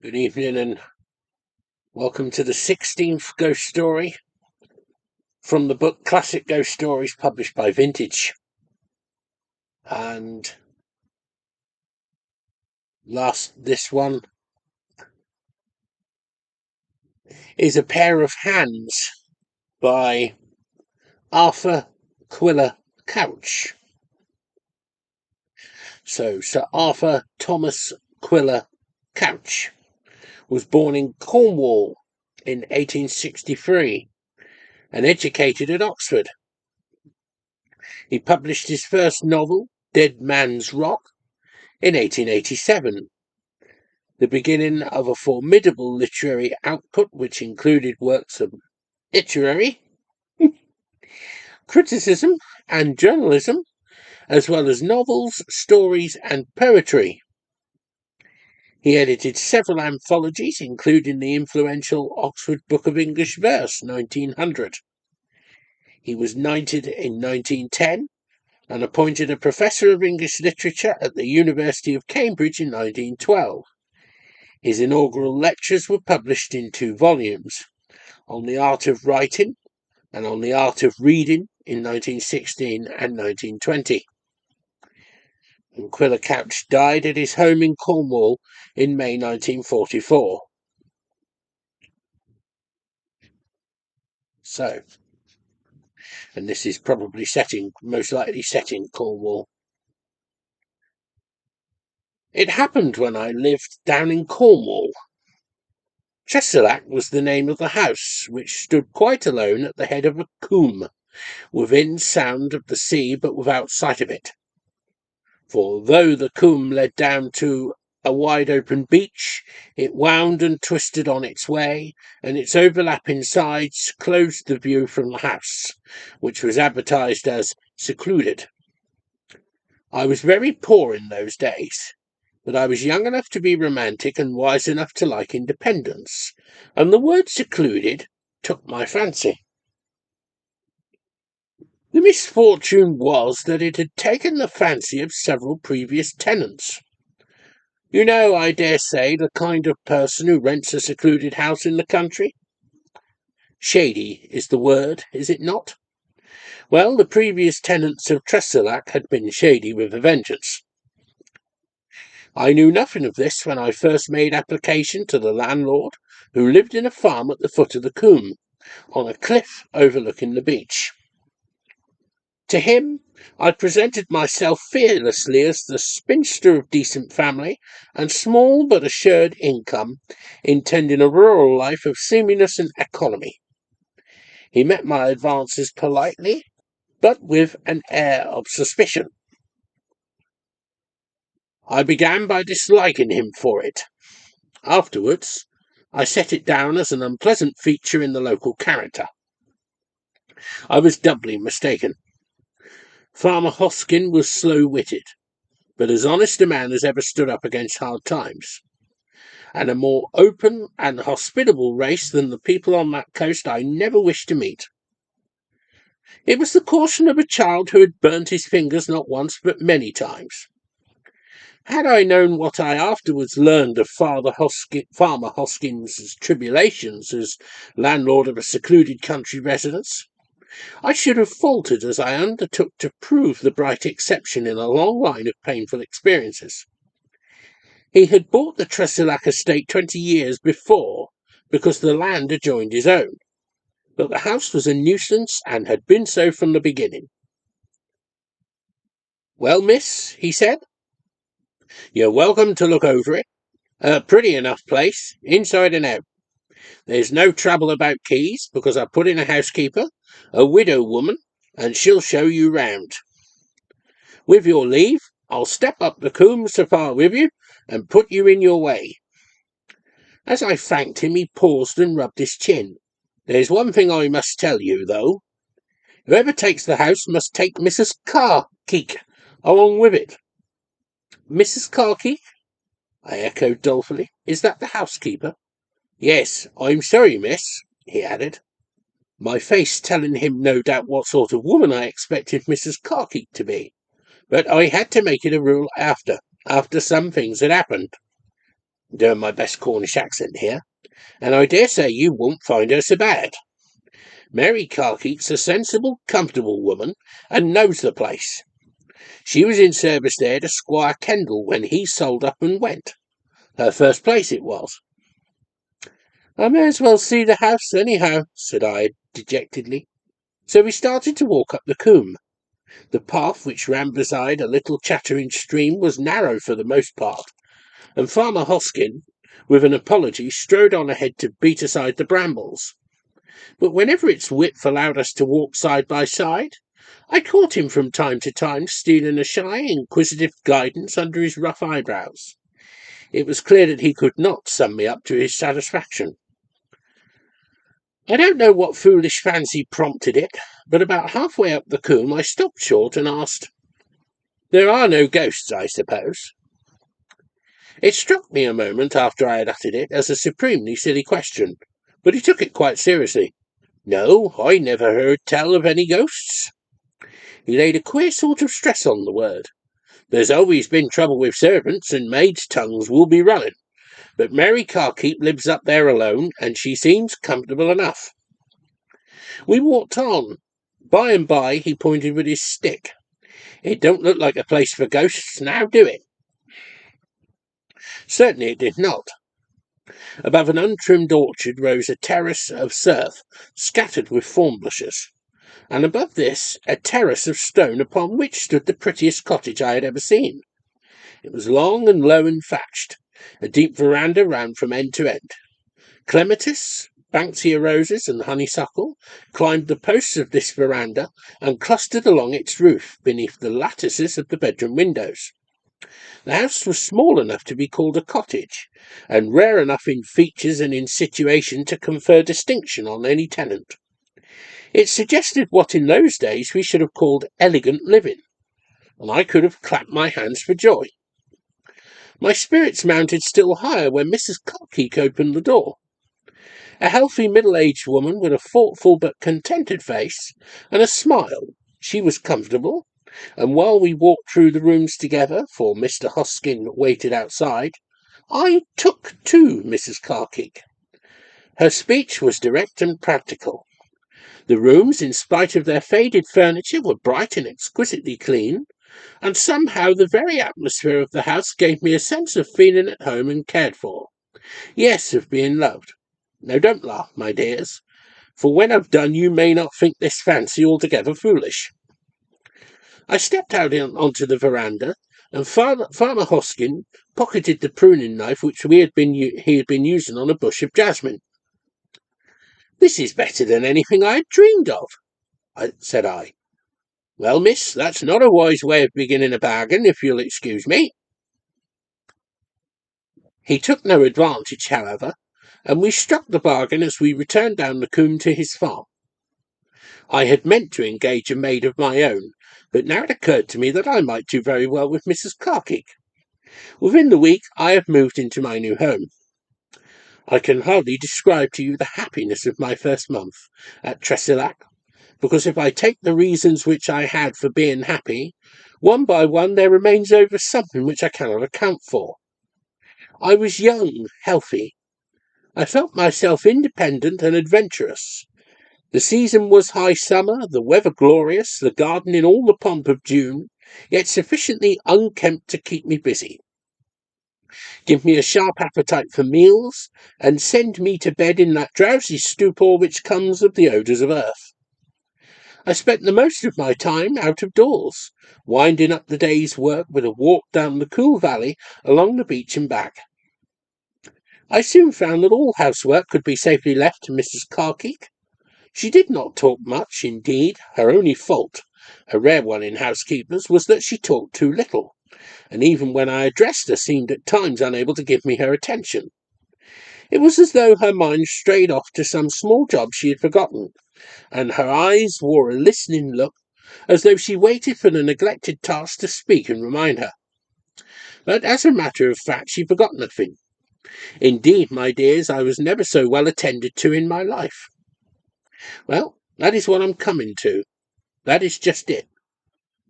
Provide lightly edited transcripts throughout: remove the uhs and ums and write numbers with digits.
Good evening and welcome to the 16th ghost story from the book Classic Ghost Stories published by Vintage. And this one is A Pair of Hands by Arthur Quiller Couch. So Sir Arthur Thomas Quiller Couch was born in Cornwall in 1863 and educated at Oxford. He published his first novel, Dead Man's Rock, in 1887, the beginning of a formidable literary output which included works of literary criticism and journalism, as well as novels, stories, and poetry. He edited several anthologies, including the influential Oxford Book of English Verse, 1900. He was knighted in 1910 and appointed a professor of English literature at the University of Cambridge in 1912. His inaugural lectures were published in 2 volumes, On the Art of Writing and On the Art of Reading in 1916 and 1920. And Quiller Couch died at his home in Cornwall in May 1944. So, and this is probably most likely set in Cornwall. It happened when I lived down in Cornwall. Tressilac was the name of the house, which stood quite alone at the head of a coombe, within sound of the sea but without sight of it. For though the coombe led down to a wide open beach, it wound and twisted on its way, and its overlapping sides closed the view from the house, which was advertised as secluded. I was very poor in those days, but I was young enough to be romantic and wise enough to like independence, and the word secluded took my fancy. The misfortune was that it had taken the fancy of several previous tenants. You know, I dare say, the kind of person who rents a secluded house in the country. Shady is the word, is it not? Well, the previous tenants of Tressilac had been shady with a vengeance. I knew nothing of this when I first made application to the landlord, who lived in a farm at the foot of the coombe, on a cliff overlooking the beach. To him I presented myself fearlessly as the spinster of decent family and small but assured income, intending a rural life of seemliness and economy. He met my advances politely, but with an air of suspicion. I began by disliking him for it. Afterwards, I set it down as an unpleasant feature in the local character. I was doubly mistaken. Farmer Hoskin was slow-witted, but as honest a man as ever stood up against hard times, and a more open and hospitable race than the people on that coast I never wished to meet. It was the caution of a child who had burnt his fingers not once but many times. Had I known what I afterwards learned of Farmer Hoskins's tribulations as landlord of a secluded country residence, I should have faltered as I undertook to prove the bright exception in a long line of painful experiences. He had bought the Tressilac estate 20 years before because the land adjoined his own, but the house was a nuisance and had been so from the beginning. "Well, miss," he said, "you're welcome to look over it. A pretty enough place, inside and out. There's no trouble about keys, because I put in a housekeeper, a widow woman, and she'll show you round. With your leave, I'll step up the coombe so far with you, and put you in your way." As I thanked him, he paused and rubbed his chin. "There's one thing I must tell you, though. Whoever takes the house must take Mrs. Carkeek along with it." "Mrs. Carkeek?" I echoed dolefully. "Is that the housekeeper?" "Yes, I'm sorry, miss," he added, my face telling him no doubt what sort of woman I expected Mrs. Carkeek to be. But I had to make it a rule after some things had happened. doing my best Cornish accent here, and I dare say you won't find her so bad. Mary Carkeek's a sensible, comfortable woman, and knows the place. She was in service there to Squire Kendall when he sold up and went. Her first place it was. I may as well see the house anyhow, said I dejectedly. So we started to walk up the coombe. The path which ran beside a little chattering stream was narrow for the most part, and Farmer Hoskin, with an apology, strode on ahead to beat aside the brambles. But whenever its width allowed us to walk side by side, I caught him from time to time stealing a shy, inquisitive guidance under his rough eyebrows. It was clear that he could not sum me up to his satisfaction. I don't know what foolish fancy prompted it, but about halfway up the coombe I stopped short and asked, "There are no ghosts, I suppose?" It struck me a moment after I had uttered it as a supremely silly question, but he took it quite seriously. "No, I never heard tell of any ghosts." He laid a queer sort of stress on the word. "There's always been trouble with servants, and maids' tongues will be running. But Mary Carkeep lives up there alone, and she seems comfortable enough." We walked on. By and by he pointed with his stick. "It don't look like a place for ghosts now, do it?" Certainly it did not. Above an untrimmed orchard rose a terrace of surf, scattered with thorn bushes, and above this a terrace of stone upon which stood the prettiest cottage I had ever seen. It was long and low and thatched. A deep verandah ran from end to end. Clematis, Banksia roses, and honeysuckle climbed the posts of this verandah and clustered along its roof beneath the lattices of the bedroom windows. The house was small enough to be called a cottage, and rare enough in features and in situation to confer distinction on any tenant. It suggested what in those days we should have called elegant living, and I could have clapped my hands for joy. My spirits mounted still higher when Mrs. Carkeek opened the door. A healthy middle-aged woman with a thoughtful but contented face and a smile. She was comfortable, and while we walked through the rooms together, for Mr. Hoskin waited outside, I took to Mrs. Carkeek. Her speech was direct and practical. The rooms, in spite of their faded furniture, were bright and exquisitely clean, and somehow the very atmosphere of the house gave me a sense of feeling at home and cared for. Yes, of being loved. Now don't laugh, my dears, for when I've done you may not think this fancy altogether foolish. I stepped out onto the verandah, and Farmer Hoskin pocketed the pruning knife which he had been using on a bush of jasmine. "This is better than anything I had dreamed of," said I. "Well, miss, that's not a wise way of beginning a bargain, if you'll excuse me." He took no advantage, however, and we struck the bargain as we returned down the coombe to his farm. I had meant to engage a maid of my own, but now it occurred to me that I might do very well with Mrs. Carkeek. Within the week I have moved into my new home. I can hardly describe to you the happiness of my first month at Tressilac, because if I take the reasons which I had for being happy, one by one there remains over something which I cannot account for. I was young, healthy. I felt myself independent and adventurous. The season was high summer, the weather glorious, the garden in all the pomp of June, yet sufficiently unkempt to keep me busy. Give me a sharp appetite for meals, and send me to bed in that drowsy stupor which comes of the odours of earth. I spent the most of my time out of doors, winding up the day's work with a walk down the cool valley along the beach and back. I soon found that all housework could be safely left to Mrs. Carkeek. She did not talk much, indeed. Her only fault, a rare one in housekeepers, was that she talked too little, and even when I addressed her seemed at times unable to give me her attention. It was as though her mind strayed off to some small job she had forgotten, and her eyes wore a listening look, as though she waited for the neglected task to speak and remind her. But as a matter of fact she forgot nothing. Indeed, my dears, I was never so well attended to in my life. Well, that is what I'm coming to. That is just it.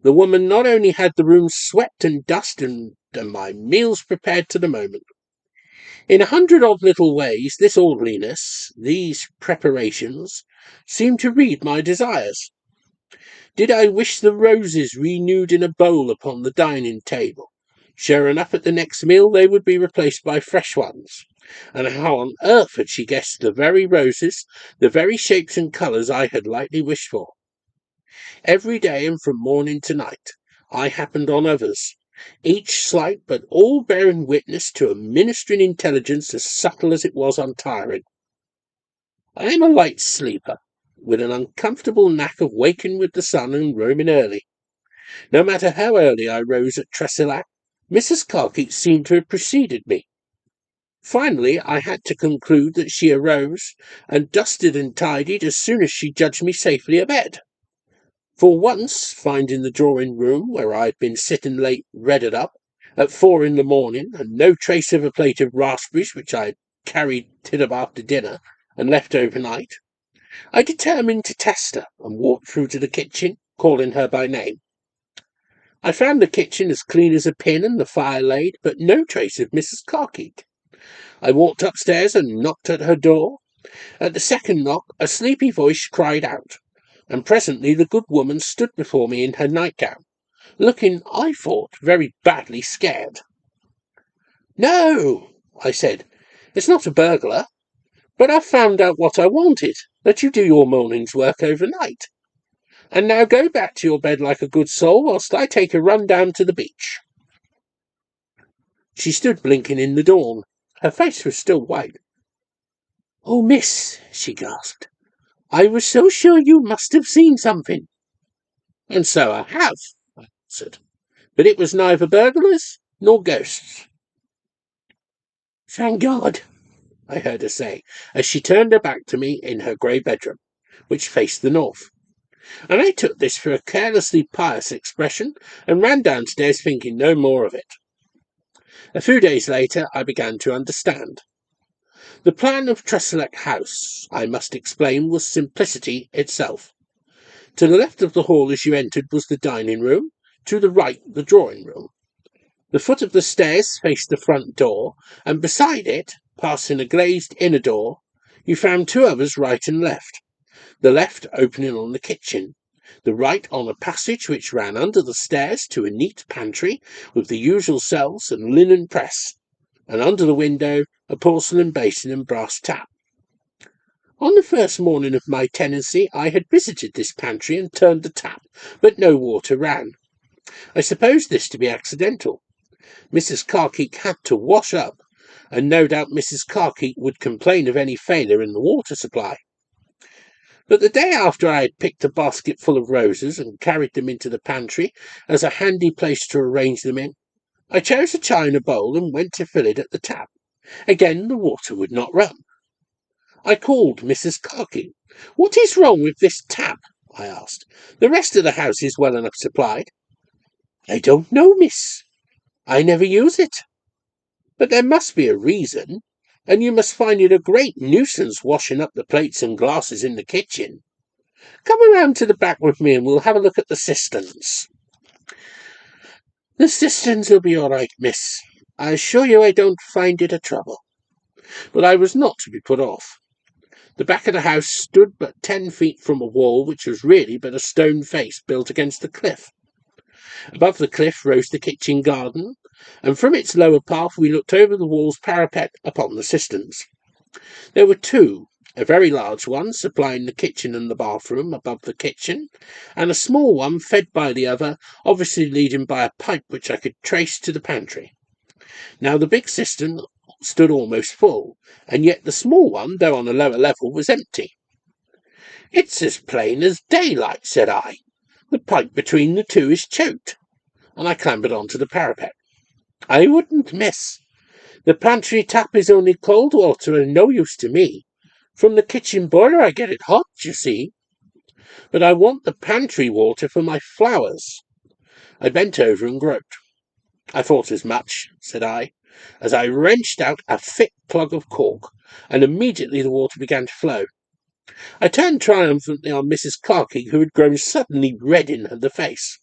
The woman not only had the rooms swept and dusted and my meals prepared to the moment. In 100 odd little ways, this orderliness, these preparations, seemed to read my desires. Did I wish the roses renewed in a bowl upon the dining table? Sure enough, at the next meal they would be replaced by fresh ones. And how on earth had she guessed the very roses, the very shapes and colours I had lightly wished for? Every day and from morning to night, I happened on others, each slight but all bearing witness to a ministering intelligence as subtle as it was untiring. I am a light sleeper, with an uncomfortable knack of waking with the sun and roaming early. No matter how early I rose at Tressilac, Mrs. Carkeet seemed to have preceded me. Finally, I had to conclude that she arose and dusted and tidied as soon as she judged me safely abed. For once, finding the drawing-room, where I had been sitting late, redded up, at 4 in the morning, and no trace of a plate of raspberries which I had carried tither after dinner and left overnight, I determined to test her, and walked through to the kitchen, calling her by name. I found the kitchen as clean as a pin and the fire laid, but no trace of Mrs. Carkeet. I walked upstairs and knocked at her door. At the second knock, a sleepy voice cried out, and presently the good woman stood before me in her nightgown, looking, I thought, very badly scared. "No," I said, "it's not a burglar, but I've found out what I wanted, that you do your morning's work overnight. And now go back to your bed like a good soul, whilst I take a run down to the beach." She stood blinking in the dawn. Her face was still white. "Oh, miss," she gasped, "I was so sure you must have seen something." "And so I have," I answered, "but it was neither burglars nor ghosts." "Thank God," I heard her say, as she turned her back to me in her grey bedroom, which faced the north. And I took this for a carelessly pious expression, and ran downstairs thinking no more of it. A few days later I began to understand. The plan of Tressilac House, I must explain, was simplicity itself. To the left of the hall as you entered was the dining-room, to the right the drawing-room. The foot of the stairs faced the front door, and beside it, passing a glazed inner door, you found two others right and left, the left opening on the kitchen, the right on a passage which ran under the stairs to a neat pantry with the usual cells and linen press, and under the window a porcelain basin and brass tap. On the first morning of my tenancy I had visited this pantry and turned the tap, but no water ran. I supposed this to be accidental. Mrs. Carkeet had to wash up, and no doubt Mrs. Carkeet would complain of any failure in the water supply. But the day after I had picked a basket full of roses and carried them into the pantry as a handy place to arrange them in, I chose a china bowl and went to fill it at the tap. Again the water would not run. I called Mrs. Carkeet. "What is wrong with this tap?" I asked. "The rest of the house is well enough supplied." "I don't know, miss. I never use it. But there must be a reason, and you must find it a great nuisance washing up the plates and glasses in the kitchen. Come around to the back with me and we'll have a look at the cisterns." "The cisterns will be all right, miss. I assure you I don't find it a trouble." But I was not to be put off. The back of the house stood but 10 feet from a wall which was really but a stone face built against the cliff. Above the cliff rose the kitchen garden, and from its lower path we looked over the wall's parapet upon the cisterns. There were two, a very large one supplying the kitchen and the bathroom above the kitchen, and a small one fed by the other, obviously leading by a pipe which I could trace to the pantry. Now the big cistern stood almost full, and yet the small one, though on a lower level, was empty. "It's as plain as daylight," said I. "The pipe between the two is choked," and I clambered on to the parapet. "I wouldn't, miss. The pantry tap is only cold water and no use to me. From the kitchen boiler I get it hot, you see. But I want the pantry water for my flowers." I bent over and groped. "I thought as much," said I, as I wrenched out a thick plug of cork, and immediately the water began to flow. I turned triumphantly on Mrs. Carkeet, who had grown suddenly red in the face.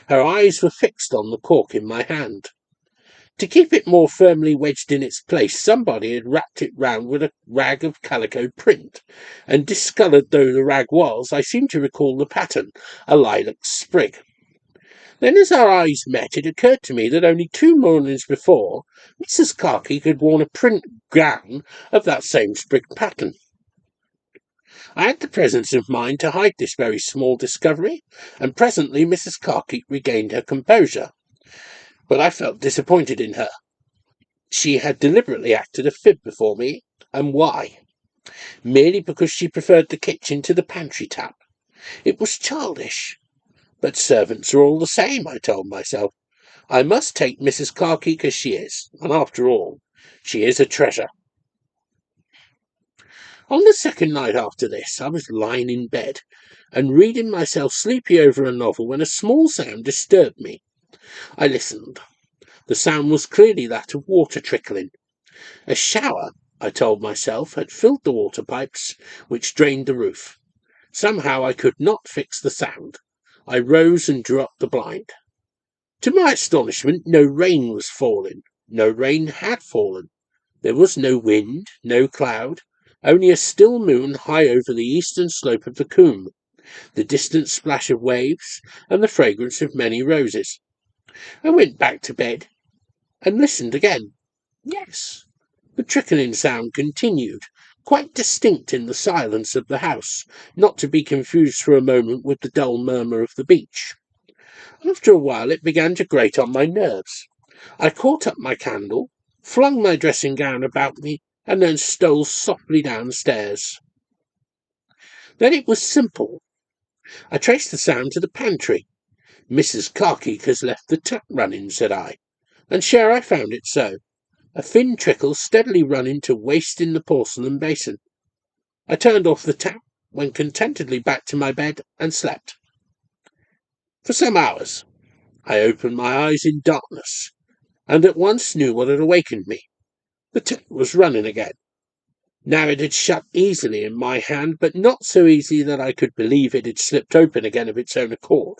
Her eyes were fixed on the cork in my hand. To keep it more firmly wedged in its place, somebody had wrapped it round with a rag of calico print, and discoloured though the rag was, I seem to recall the pattern, a lilac sprig. Then, as our eyes met, it occurred to me that only 2 mornings before, Mrs. Carkeek had worn a print gown of that same sprig pattern. I had the presence of mind to hide this very small discovery, and presently Mrs. Carkeek regained her composure. But I felt disappointed in her. She had deliberately acted a fib before me, and why? Merely because she preferred the kitchen to the pantry tap. It was childish. But servants are all the same, I told myself. I must take Mrs. Carkeek as she is, and after all, she is a treasure. On the second night after this, I was lying in bed, and reading myself sleepy over a novel when a small sound disturbed me. I listened. The sound was clearly that of water trickling. A shower, I told myself, had filled the water pipes, which drained the roof. Somehow I could not fix the sound. I rose and drew up the blind. To my astonishment, no rain was falling. No rain had fallen. There was no wind, no cloud, only a still moon high over the eastern slope of the coombe, the distant splash of waves, and the fragrance of many roses. I went back to bed and listened again. Yes, the trickling sound continued, quite distinct in the silence of the house, not to be confused for a moment with the dull murmur of the beach. After a while it began to grate on my nerves. I caught up my candle, flung my dressing gown about me, and then stole softly downstairs. Then it was simple. I traced the sound to the pantry. Mrs. Carkeek has left the tap running, said I, and sure I found it so. A thin trickle steadily running to waste in the porcelain basin. I turned off the tap, went contentedly back to my bed, and slept. For some hours I opened my eyes in darkness, and at once knew what had awakened me. The tap was running again. Now it had shut easily in my hand, but not so easily that I could believe it had slipped open again of its own accord.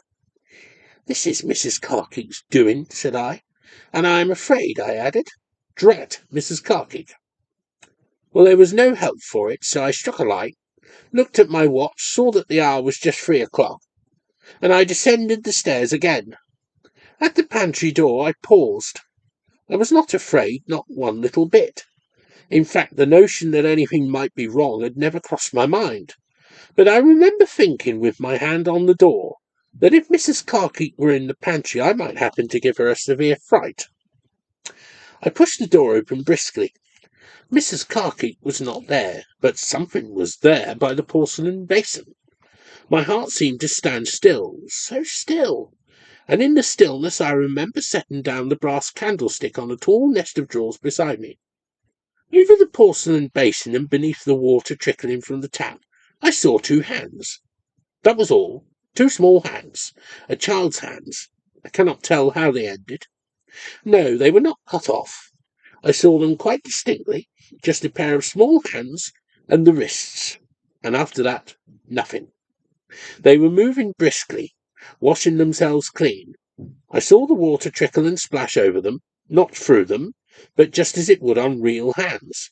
This is Mrs. Carkeek's doing, said I, and I am afraid, I added. Drat Mrs. Carkeek. Well, there was no help for it, so I struck a light, looked at my watch, saw that the hour was just 3 o'clock, and I descended the stairs again. At the pantry door I paused. I was not afraid, not one little bit. In fact, the notion that anything might be wrong had never crossed my mind. But I remember thinking, with my hand on the door, that if Mrs. Carkeek were in the pantry I might happen to give her a severe fright. I pushed the door open briskly. Mrs. Carkeek was not there, but something was there by the porcelain basin. My heart seemed to stand still, so still, and in the stillness I remember setting down the brass candlestick on a tall nest of drawers beside me. Over the porcelain basin and beneath the water trickling from the tap, I saw 2 hands. That was all. 2 small hands, a child's hands. I cannot tell how they ended. No, they were not cut off. I saw them quite distinctly, just a pair of small hands and the wrists, and after that, nothing. They were moving briskly, washing themselves clean. I saw the water trickle and splash over them, not through them, but just as it would on real hands.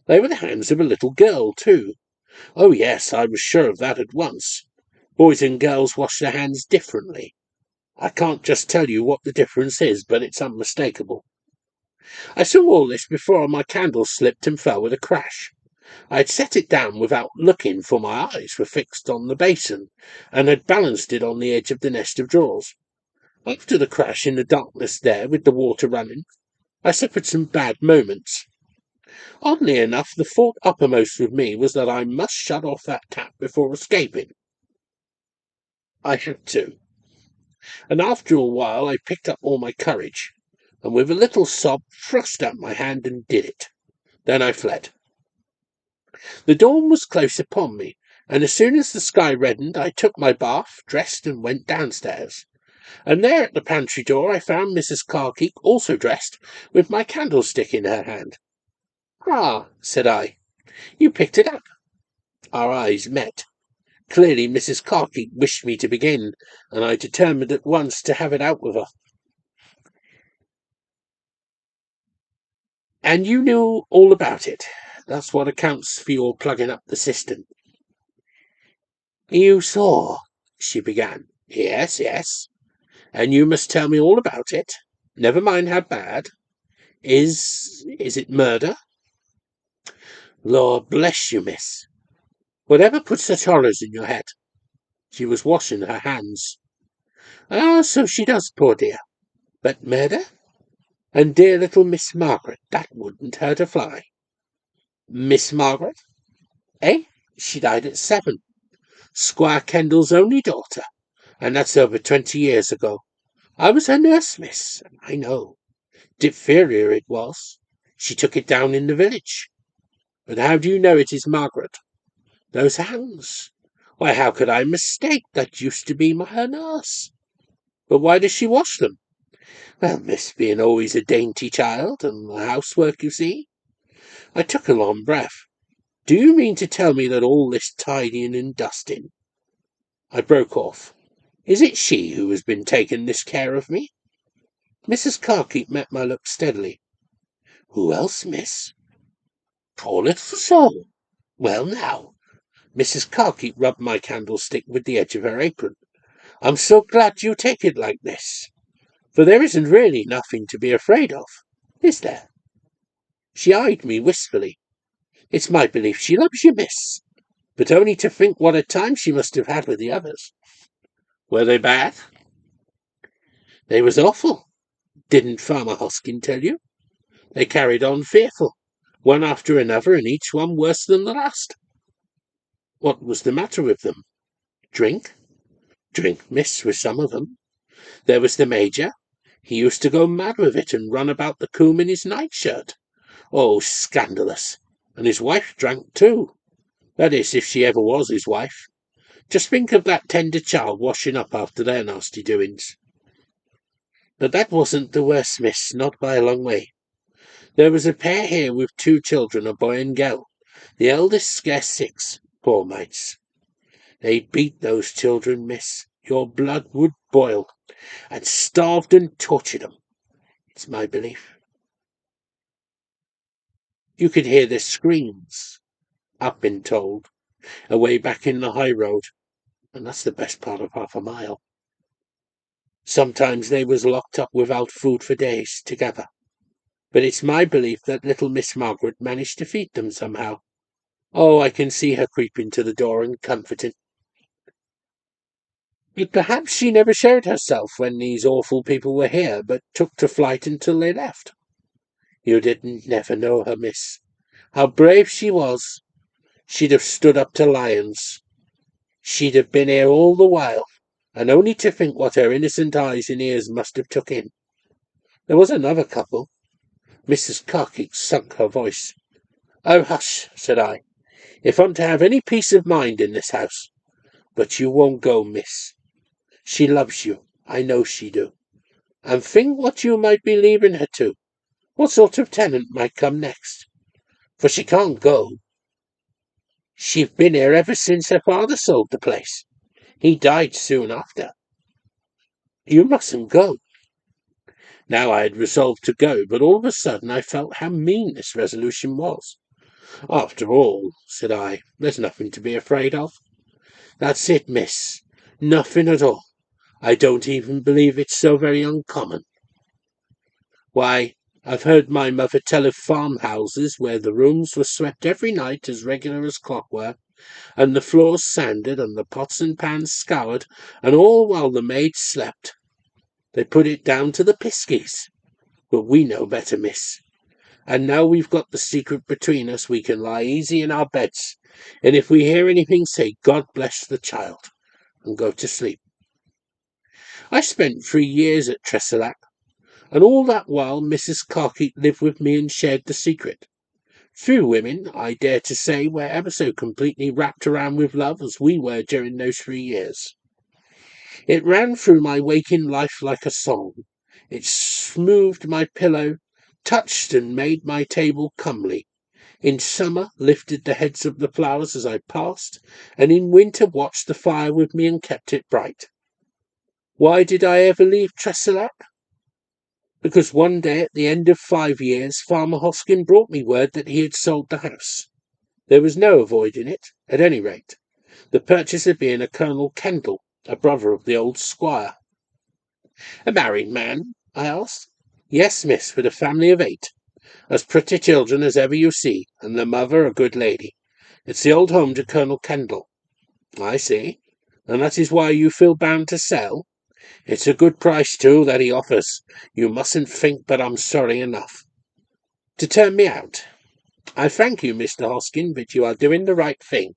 They were the hands of a little girl, too. Oh, yes, I was sure of that at once. Boys and girls wash their hands differently. I can't just tell you what the difference is, but it's unmistakable. I saw all this before my candle slipped and fell with a crash. I had set it down without looking, for my eyes were fixed on the basin, and had balanced it on the edge of the nest of drawers. After the crash in the darkness there, with the water running, I suffered some bad moments. Oddly enough, the thought uppermost with me was that I must shut off that tap before escaping. I had to, and after a while I picked up all my courage, and with a little sob thrust out my hand and did it. Then I fled. The dawn was close upon me, and as soon as the sky reddened I took my bath, dressed, and went downstairs. And there at the pantry door I found Mrs. Carkeek, also dressed, with my candlestick in her hand. "Ah," said I, "you picked it up." Our eyes met. Clearly Mrs. Carkeek wished me to begin, and I determined at once to have it out with her. And you knew all about it. That's what accounts for your plugging up the system. You saw, she began. Yes, yes. And you must tell me all about it. Never mind how bad. Is it murder? Lord bless you, miss. Whatever put such horrors in your head? She was washing her hands. Ah, so she does, poor dear. But murder? And dear little Miss Margaret, that wouldn't hurt a fly. Miss Margaret? Eh? She died at 7. Squire Kendall's only daughter, and that's over 20 years ago. I was her nurse, miss, I know. Diphtheria it was. She took it down in the village. But how do you know it is Margaret? Those hands. Why, how could I mistake? That used to be her nurse. But why does she wash them? Well, miss, being always a dainty child, and the housework, you see. I took a long breath. Do you mean to tell me that all this tidying and dusting? I broke off. Is it she who has been taking this care of me? Mrs. Carkeep met my look steadily. Who else, miss? Poor little soul. Well, now. Mrs. Carkeep rubbed my candlestick with the edge of her apron. I'm so glad you take it like this. For there isn't really nothing to be afraid of, is there? She eyed me wistfully. It's my belief she loves you, miss. But only to think what a time she must have had with the others. Were they bad? They was awful. Didn't Farmer Hoskin tell you? They carried on fearful, one after another, and each one worse than the last. What was the matter with them? Drink? Drink, miss, with some of them. There was the Major. He used to go mad with it and run about the coombe in his nightshirt. Oh, scandalous. And his wife drank too. That is, if she ever was his wife. Just think of that tender child washing up after their nasty doings. But that wasn't the worst, miss, not by a long way. There was a pair here with 2 children, a boy and girl. The eldest scarce 6, poor mates. They beat those children, miss. Your blood would boil, and starved and tortured 'em. It's my belief. You could hear their screams, I've been told, away back in the high road, and that's the best part of half a mile. Sometimes they was locked up without food for days together. But it's my belief that little Miss Margaret managed to feed them somehow. Oh, I can see her creeping to the door and comforting. But perhaps she never showed herself when these awful people were here, but took to flight until they left. You didn't never know her, miss. How brave she was. She'd have stood up to lions. She'd have been here all the while, and only to think what her innocent eyes and ears must have took in. There was another couple. Mrs. Carkeek sunk her voice. Oh, hush, said I, if I'm to have any peace of mind in this house. But you won't go, miss. She loves you, I know she do. And think what you might be leaving her to. What sort of tenant might come next? For she can't go. She's been here ever since her father sold the place. He died soon after. You mustn't go. Now I had resolved to go, but all of a sudden I felt how mean this resolution was. After all, said I, there's nothing to be afraid of. That's it, miss. Nothing at all. I don't even believe it's so very uncommon. Why, I've heard my mother tell of farmhouses where the rooms were swept every night as regular as clockwork, and the floors sanded, and the pots and pans scoured, and all while the maids slept. They put it down to the piskies. But we know better, miss. And now we've got the secret between us, we can lie easy in our beds, and if we hear anything, say, God bless the child, and go to sleep. I spent 3 years at Tressilac, and all that while Mrs. Carkeet lived with me and shared the secret. Few women, I dare to say, were ever so completely wrapped around with love as we were during those 3 years. It ran through my waking life like a song. It smoothed my pillow, touched and made my table comely. In summer lifted the heads of the flowers as I passed, and in winter watched the fire with me and kept it bright. Why did I ever leave Tressilac? because one day at the end of 5 years, Farmer Hoskin brought me word that he had sold the house. There was no avoiding it, at any rate, the purchaser being a Colonel Kendall, a brother of the old squire. A married man? I asked. Yes, miss, with a family of 8. As pretty children as ever you see, and the mother a good lady. It's the old home to Colonel Kendall. I see. And that is why you feel bound to sell? It's a good price, too, that he offers. You mustn't think but I'm sorry enough. To turn me out. I thank you, Mr. Hoskin, but you are doing the right thing.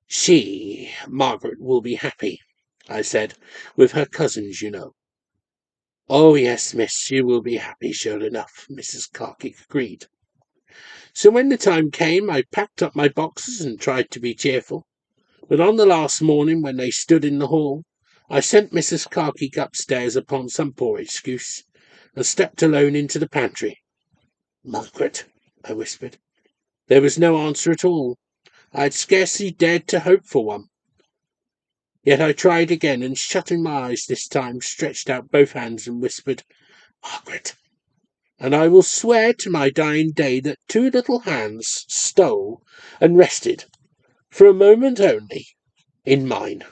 She, Margaret, will be happy, I said, with her cousins, you know. Oh, yes, miss, she will be happy, sure enough, Mrs. Carkeek agreed. So when the time came, I packed up my boxes and tried to be cheerful. But on the last morning, when they stood in the hall, I sent Mrs. Carkeek upstairs upon some poor excuse, and stepped alone into the pantry. Margaret, I whispered. There was no answer at all. I had scarcely dared to hope for one. Yet I tried again, and shutting my eyes this time, stretched out both hands and whispered, Margaret. And I will swear to my dying day that 2 little hands stole and rested, for a moment only, in mine.